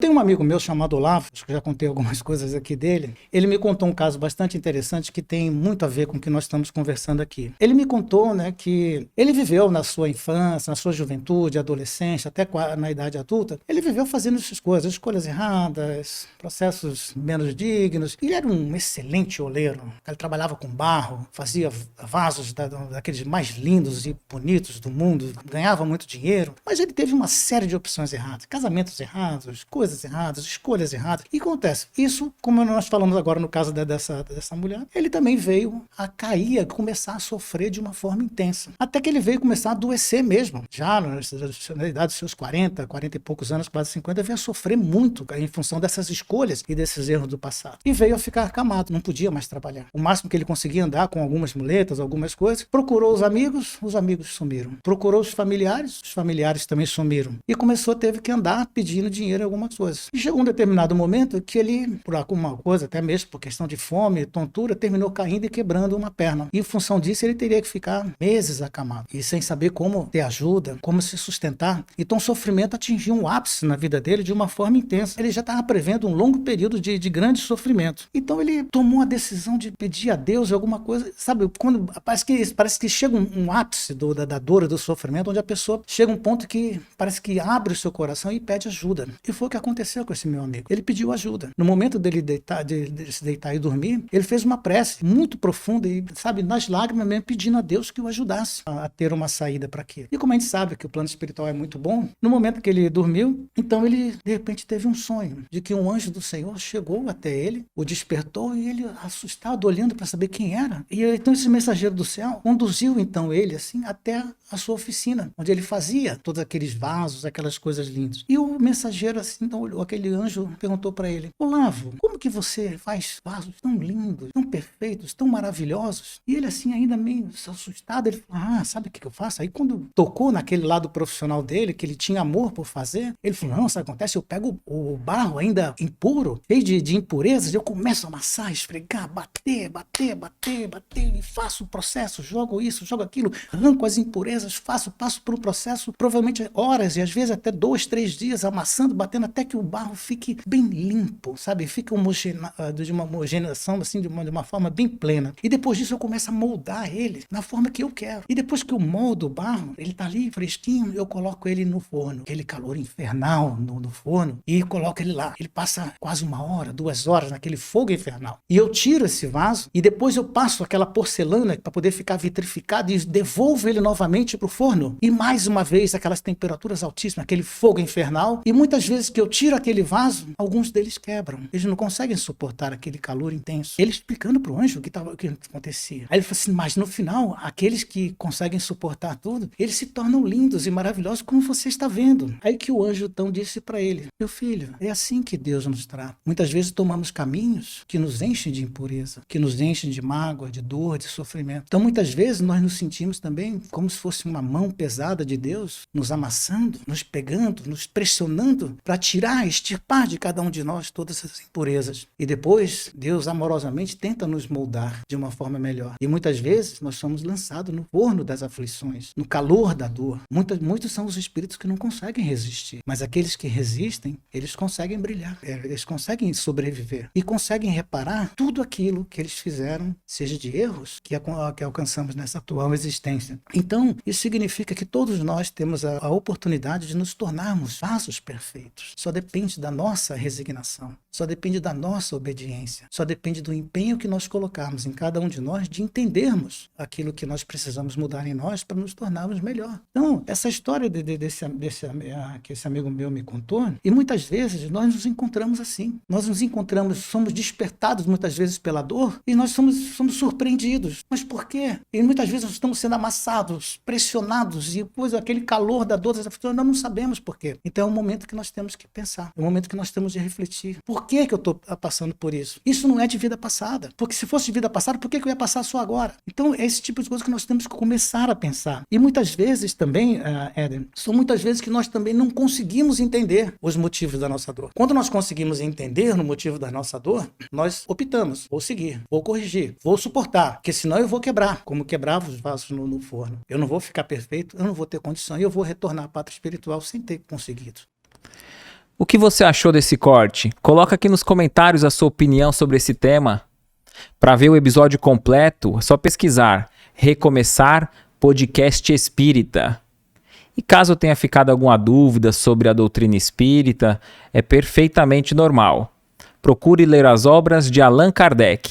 Tem um amigo meu chamado Olavo, acho que já contei algumas coisas aqui dele. Ele me contou um caso bastante interessante que tem muito a ver com o que nós estamos conversando aqui. Ele me contou, né, que ele viveu na sua infância, na sua juventude, adolescência, até na idade adulta, ele viveu fazendo essas coisas, escolhas erradas, processos menos dignos. Ele era um excelente oleiro. Ele trabalhava com barro, fazia vasos daqueles mais lindos e bonitos do mundo, ganhava muito dinheiro, mas ele teve uma série de opções erradas, casamentos errados, coisas erradas, escolhas erradas. E acontece, isso, como nós falamos agora no caso dessa mulher, ele também veio a cair, a começar a sofrer de uma forma intensa. Até que ele veio começar a adoecer mesmo. Já na idade dos seus 40 e poucos anos, quase 50, veio a sofrer muito em função dessas escolhas e desses erros do passado. E veio a ficar acamado, não podia mais trabalhar. O máximo que ele conseguia andar com algumas muletas, algumas coisas. Procurou os amigos sumiram. Procurou os familiares também sumiram. E teve que andar pedindo dinheiro em algumas coisas. E chegou um determinado momento que ele, por alguma coisa, até mesmo por questão de fome, tontura, terminou caindo e quebrando uma perna. E em função disso, ele teria que ficar meses acamado. E sem saber como ter ajuda, como se sustentar. Então o sofrimento atingiu um ápice na vida dele de uma forma intensa. Ele já estava prevendo um longo período de grande sofrimento. Então ele tomou a decisão de pedir a Deus alguma coisa. Sabe, quando parece que chega um ápice da dor e do sofrimento, onde a pessoa chega a um ponto que parece que abre o seu coração e pede ajuda. E foi o que aconteceu com esse meu amigo. Ele pediu ajuda. No momento dele de se deitar e dormir, ele fez uma prece muito profunda e, sabe, nas lágrimas mesmo, pedindo a Deus que o ajudasse a ter uma saída para aquilo. E como a gente sabe que o plano espiritual é muito bom, no momento que ele dormiu, então ele, de repente, teve um sonho de que um anjo do Senhor chegou até ele, o despertou e ele, assustado, olhando para saber quem era. E então esse mensageiro do céu conduziu, então, ele, assim, até a sua oficina, onde ele fazia todos aqueles vasos, aquelas coisas lindas. E o mensageiro, assim, então, olhou, aquele anjo perguntou para ele: Olavo, como que você faz vasos tão lindos, tão perfeitos, tão maravilhosos? E ele, assim, ainda meio assustado, ele falou: sabe o que eu faço? Aí quando tocou naquele lado profissional dele, que ele tinha amor por fazer, ele falou: não, sabe o que acontece? Eu pego o barro ainda impuro, cheio de impurezas, eu começo a amassar, esfregar, bater, e faço o processo, jogo isso, jogo aquilo, arranco as impurezas, passo por um processo, provavelmente horas e às vezes até 2, 3 dias amassando, batendo até que o barro fique bem limpo, sabe? Fica de uma homogeneização, assim, de uma forma bem plena. E depois disso eu começo a moldar ele na forma que eu quero. E depois que eu moldo o barro, ele tá ali fresquinho, eu coloco ele no forno, aquele calor infernal no forno, e coloco ele lá. Ele passa quase 1 hora, 2 horas naquele fogo infernal. E eu tiro esse vaso e depois eu passo aquela porcelana para poder ficar vitrificado e devolvo ele novamente pro forno. E mais uma vez aquelas temperaturas altíssimas, aquele fogo infernal. E muitas vezes que eu tiro aquele vaso, alguns deles quebram. Eles não conseguem suportar aquele calor intenso. Ele explicando pro anjo o que acontecia. Aí ele falou assim: mas no final, aqueles que conseguem suportar tudo, eles se tornam lindos e maravilhosos, como você está vendo. Aí que o anjo então disse para ele: meu filho, é assim que Deus nos trata. Muitas vezes tomamos caminhos que nos enchem de impureza, que nos enchem de mágoa, de dor, de sofrimento. Então muitas vezes nós nos sentimos também como se fosse uma mão pesada de Deus nos amassando, nos pegando, nos pressionando para tirar, extirpar de cada um de nós todas essas impurezas. E depois Deus amorosamente tenta nos moldar de uma forma melhor. E muitas vezes nós somos lançados no forno das aflições, no calor da dor. Muitos são os espíritos que não conseguem resistir, mas aqueles que resistem, eles conseguem brilhar, eles conseguem sobreviver e conseguem reparar tudo aquilo que eles fizeram, seja de erros que alcançamos nessa atual existência. Então, isso significa que todos nós temos a oportunidade de nos tornarmos vasos perfeitos. Só depende da nossa resignação, só depende da nossa obediência, só depende do empenho que nós colocarmos em cada um de nós de entendermos aquilo que nós precisamos mudar em nós para nos tornarmos melhor. Então, essa história que esse amigo meu me contou, e muitas vezes nós nos encontramos assim. Nós nos encontramos, somos despertados muitas vezes pela dor e nós somos surpreendidos. Mas por quê? E muitas vezes nós estamos sendo amassados, pressionados e depois aquele calor da dor, nós não sabemos por quê. Então é um momento que nós temos que pensar, é um momento que nós temos de refletir. Por que eu estou passando por isso? Isso não é de vida passada. Porque se fosse de vida passada, por que eu ia passar só agora? Então é esse tipo de coisa que nós temos que começar a pensar. E muitas vezes também, Éden, são muitas vezes que nós também não conseguimos entender os motivos da nossa dor. Quando nós conseguimos entender o motivo da nossa dor, nós optamos, vou seguir, vou corrigir, vou suportar, porque senão eu vou quebrar, como quebrava os vasos no forno. Eu não vou ficar perfeito, eu não vou ter condição e eu vou retornar à pátria espiritual sem ter conseguido. O que você achou desse corte? Coloca aqui nos comentários a sua opinião sobre esse tema. Para ver o episódio completo, é só pesquisar Recomeçar Podcast Espírita. E caso tenha ficado alguma dúvida sobre a doutrina espírita, é perfeitamente normal. Procure ler as obras de Allan Kardec.